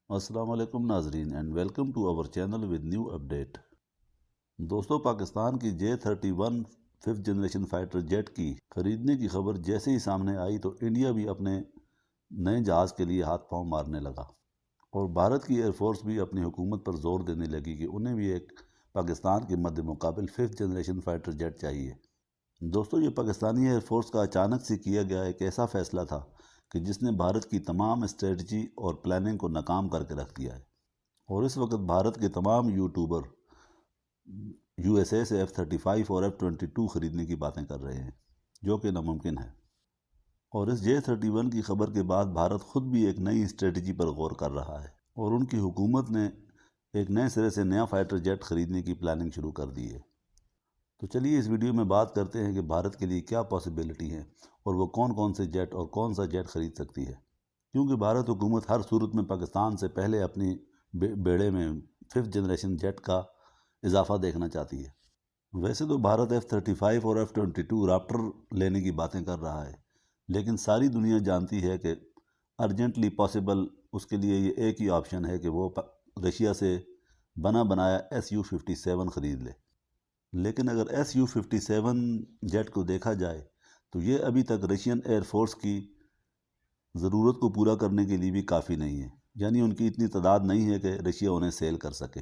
السلام علیکم ناظرین and welcome to our channel with new update. دوستو، پاکستان کی J-31 5th generation fighter jet کی خریدنے کی خبر جیسے ہی سامنے آئی تو انڈیا بھی اپنے نئے جہاز کے لیے ہاتھ پاؤں مارنے لگا، اور بھارت کی ایئر فورس بھی اپنی حکومت پر زور دینے لگی کہ انہیں بھی ایک پاکستان کے مد مقابل 5th جنریشن فائٹر جیٹ چاہیے۔ دوستو، یہ پاکستانی ایئر فورس کا اچانک سے کیا گیا ایک ایسا فیصلہ تھا کہ جس نے بھارت کی تمام اسٹریٹجی اور پلاننگ کو ناکام کر کے رکھ دیا ہے، اور اس وقت بھارت کے تمام یوٹیوبر USA سے F-35 اور F-22 خریدنے کی باتیں کر رہے ہیں، جو کہ ناممکن ہے۔ اور اس J-31 کی خبر کے بعد بھارت خود بھی ایک نئی اسٹریٹجی پر غور کر رہا ہے، اور ان کی حکومت نے ایک نئے سرے سے نیا فائٹر جیٹ خریدنے کی پلاننگ شروع کر دی ہے۔ تو چلیے اس ویڈیو میں بات کرتے ہیں کہ بھارت کے لیے کیا پاسبلٹی ہیں اور وہ کون کون سے جیٹ اور کون سا جیٹ خرید سکتی ہے، کیونکہ بھارت حکومت ہر صورت میں پاکستان سے پہلے اپنی بیڑے میں 5th جنریشن جیٹ کا اضافہ دیکھنا چاہتی ہے۔ ویسے تو بھارت F-35 اور F-22 رافٹر لینے کی باتیں کر رہا ہے، لیکن ساری دنیا جانتی ہے کہ ارجنٹلی پاسبل اس کے لیے یہ ایک ہی آپشن ہے کہ وہ رشیا سے بنا بنایا Su-57 خرید لے۔ لیکن اگر Su-57 جیٹ کو دیکھا جائے تو یہ ابھی تک رشین ایئر فورس کی ضرورت کو پورا کرنے کے لیے بھی کافی نہیں ہے، یعنی ان کی اتنی تعداد نہیں ہے کہ رشیا انہیں سیل کر سکے۔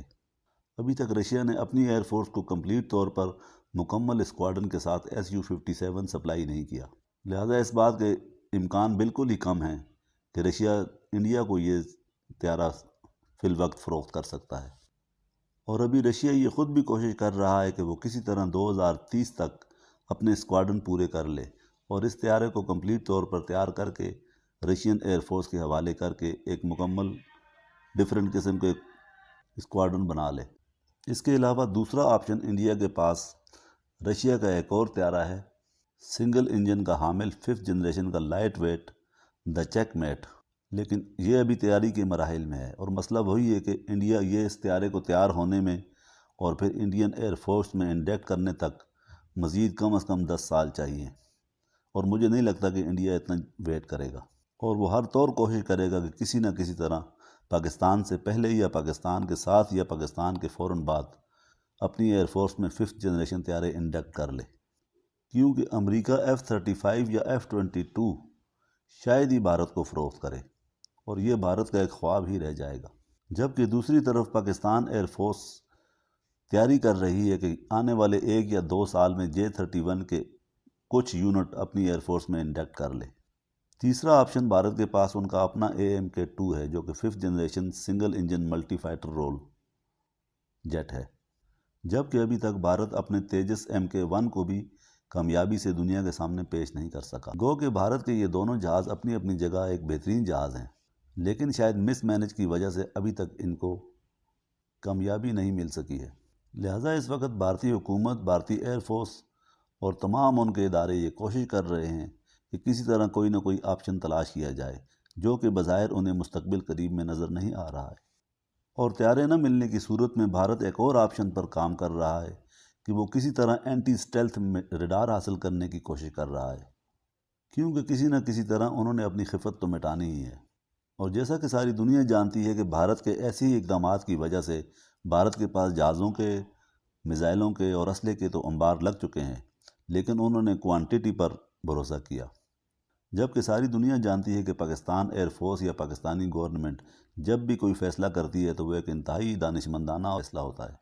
ابھی تک رشیا نے اپنی ایئر فورس کو کمپلیٹ طور پر مکمل اسکواڈن کے ساتھ Su-57 سپلائی نہیں کیا، لہذا اس بات کے امکان بالکل ہی کم ہیں کہ رشیا انڈیا کو یہ طیارہ فی الوقت فروخت کر سکتا ہے۔ اور ابھی رشیا یہ خود بھی کوشش کر رہا ہے کہ وہ کسی طرح 2030 تک اپنے اسکواڈن پورے کر لے اور اس طیارے کو کمپلیٹ طور پر تیار کر کے رشین ایئر فورس کے حوالے کر کے ایک مکمل ڈیفرنٹ قسم کے اسکواڈن بنا لے۔ اس کے علاوہ دوسرا آپشن انڈیا کے پاس رشیا کا ایک اور طیارہ ہے، سنگل انجن کا حامل 5th جنریشن کا لائٹ ویٹ دا چیک میٹ، لیکن یہ ابھی تیاری کے مراحل میں ہے، اور مسئلہ وہی ہے کہ انڈیا یہ اس طیارے کو تیار ہونے میں اور پھر انڈین ایئر فورس میں انڈکٹ کرنے تک مزید کم از کم 10 سال چاہیے، اور مجھے نہیں لگتا کہ انڈیا اتنا ویٹ کرے گا، اور وہ ہر طور کوشش کرے گا کہ کسی نہ کسی طرح پاکستان سے پہلے یا پاکستان کے ساتھ یا پاکستان کے فوراً بعد اپنی ایئر فورس میں 5th جنریشن طیارے انڈکٹ کر لے، کیونکہ امریکہ F-35 یا F-22 شاید ہی بھارت کو فروخت کرے، اور یہ بھارت کا ایک خواب ہی رہ جائے گا۔ جبکہ دوسری طرف پاکستان ایئر فورس تیاری کر رہی ہے کہ آنے والے 1 یا 2 سال میں J-31 کے کچھ یونٹ اپنی ایئر فورس میں انڈکٹ کر لے۔ تیسرا آپشن بھارت کے پاس ان کا اپنا AMK-2 ہے، جو کہ 5th generation single engine multi fighter role jet ہے، جبکہ ابھی تک بھارت اپنے تیجس MK-1 کو بھی کامیابی سے دنیا کے سامنے پیش نہیں کر سکا۔ گو کہ بھارت کے یہ دونوں جہاز اپنی اپنی جگہ ایک بہترین جہاز ہیں، لیکن شاید مس مینج کی وجہ سے ابھی تک ان کو کامیابی نہیں مل سکی ہے، لہٰذا اس وقت بھارتی حکومت، بھارتی ایئر فورس اور تمام ان کے ادارے یہ کوشش کر رہے ہیں کہ کسی طرح کوئی نہ کوئی آپشن تلاش کیا جائے، جو کہ بظاہر انہیں مستقبل قریب میں نظر نہیں آ رہا ہے۔ اور طیارے نہ ملنے کی صورت میں بھارت ایک اور آپشن پر کام کر رہا ہے کہ وہ کسی طرح اینٹی اسٹیلتھ ریڈار حاصل کرنے کی کوشش کر رہا ہے، کیونکہ کسی نہ کسی طرح انہوں نے اپنی خفت تو مٹانی ہی ہے۔ اور جیسا کہ ساری دنیا جانتی ہے کہ بھارت کے ایسی ہی اقدامات کی وجہ سے بھارت کے پاس جہازوں کے، میزائلوں کے اور اسلحے کے تو انبار لگ چکے ہیں، لیکن انہوں نے کوانٹٹی پر بھروسہ کیا، جبکہ ساری دنیا جانتی ہے کہ پاکستان ایئر فورس یا پاکستانی گورنمنٹ جب بھی کوئی فیصلہ کرتی ہے تو وہ ایک انتہائی دانشمندانہ فیصلہ ہوتا ہے،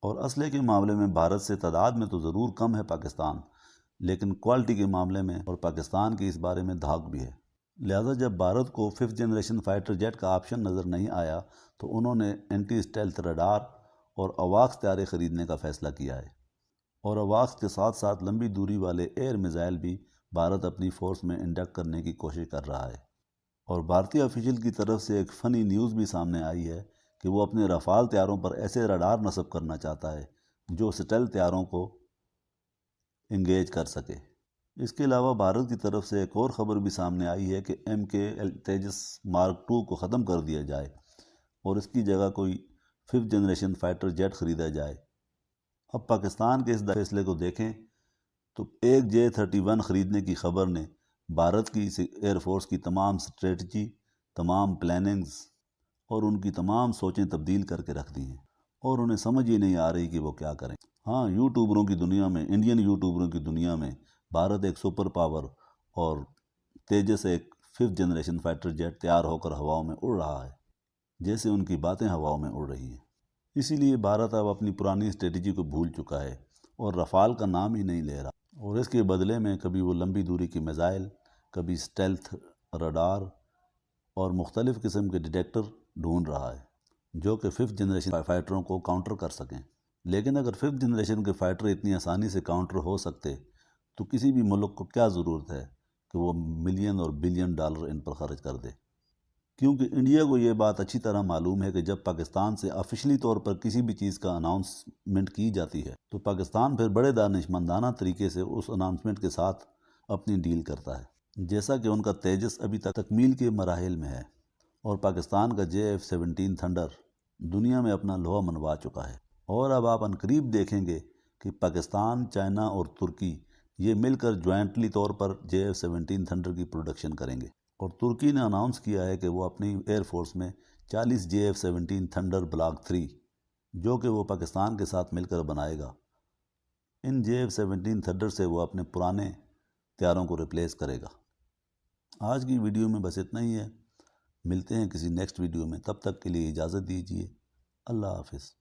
اور اسلحے کے معاملے میں بھارت سے تعداد میں تو ضرور کم ہے پاکستان، لیکن کوالٹی کے معاملے میں اور پاکستان کی اس بارے میں دھاک بھی ہے۔ لہٰذا جب بھارت کو 5th جنریشن فائٹر جیٹ کا آپشن نظر نہیں آیا تو انہوں نے اینٹی اسٹیلتھ ریڈار اور AWACS طیارے خریدنے کا فیصلہ کیا ہے، اور AWACS کے ساتھ ساتھ لمبی دوری والے ایئر میزائل بھی بھارت اپنی فورس میں انڈکٹ کرنے کی کوشش کر رہا ہے۔ اور بھارتی آفیشل کی طرف سے ایک فنی نیوز بھی سامنے آئی ہے کہ وہ اپنے رافال طیاروں پر ایسے ریڈار نصب کرنا چاہتا ہے جو سٹیلتھ طیاروں کو انگیج کر سکے۔ اس کے علاوہ بھارت کی طرف سے ایک اور خبر بھی سامنے آئی ہے کہ MK تیجس مارک 2 کو ختم کر دیا جائے اور اس کی جگہ کوئی 5th جنریشن فائٹر جیٹ خریدا جائے۔ اب پاکستان کے اس فیصلے کو دیکھیں تو ایک J-31 خریدنے کی خبر نے بھارت کی ایئر فورس کی تمام اسٹریٹجی، تمام پلاننگز اور ان کی تمام سوچیں تبدیل کر کے رکھ دی ہیں، اور انہیں سمجھ ہی نہیں آ رہی کہ وہ کیا کریں۔ ہاں، یوٹیوبروں کی دنیا میں، انڈین یوٹیوبروں کی دنیا میں بھارت ایک سپر پاور اور تیجس ایک 5th جنریشن فائٹر جیٹ تیار ہو کر ہواؤں میں اڑ رہا ہے، جیسے ان کی باتیں ہواؤں میں اڑ رہی ہیں۔ اسی لیے بھارت اب اپنی پرانی اسٹریٹجی کو بھول چکا ہے اور رفال کا نام ہی نہیں لے رہا، اور اس کے بدلے میں کبھی وہ لمبی دوری کی میزائل، کبھی اسٹیلتھ رڈار اور مختلف قسم کے ڈیٹیکٹر ڈھونڈ رہا ہے جو کہ 5th جنریشن فائٹروں کو کاؤنٹر کر سکیں۔ لیکن اگر 5th جنریشن کے فائٹر اتنی آسانی سے کاؤنٹر ہو سکتے تو کسی بھی ملک کو کیا ضرورت ہے کہ وہ ملین اور بلین ڈالر ان پر خرچ کر دے، کیونکہ انڈیا کو یہ بات اچھی طرح معلوم ہے کہ جب پاکستان سے آفیشلی طور پر کسی بھی چیز کا اناؤنسمنٹ کی جاتی ہے تو پاکستان پھر بڑے دانشمندانہ طریقے سے اس اناؤنسمنٹ کے ساتھ اپنی ڈیل کرتا ہے، جیسا کہ ان کا تیجس ابھی تک تکمیل کے مراحل میں ہے، اور پاکستان کا JF-17 تھنڈر دنیا میں اپنا لوہا منوا چکا ہے، اور اب آپ عنقریب دیکھیں گے کہ پاکستان، چائنا اور ترکی یہ مل کر جوائنٹلی طور پر JF-17 تھنڈر کی پروڈکشن کریں گے، اور ترکی نے اناؤنس کیا ہے کہ وہ اپنی ایئر فورس میں 40 JF-17 تھنڈر بلاک 3 جو کہ وہ پاکستان کے ساتھ مل کر بنائے گا، ان JF-17 تھنڈر سے وہ اپنے پرانے طیاروں کو ریپلیس کرے گا۔ آج کی ویڈیو میں بس اتنا ہی ہے، ملتے ہیں کسی نیکسٹ ویڈیو میں، تب تک کے لیے اجازت دیجیے، اللہ حافظ۔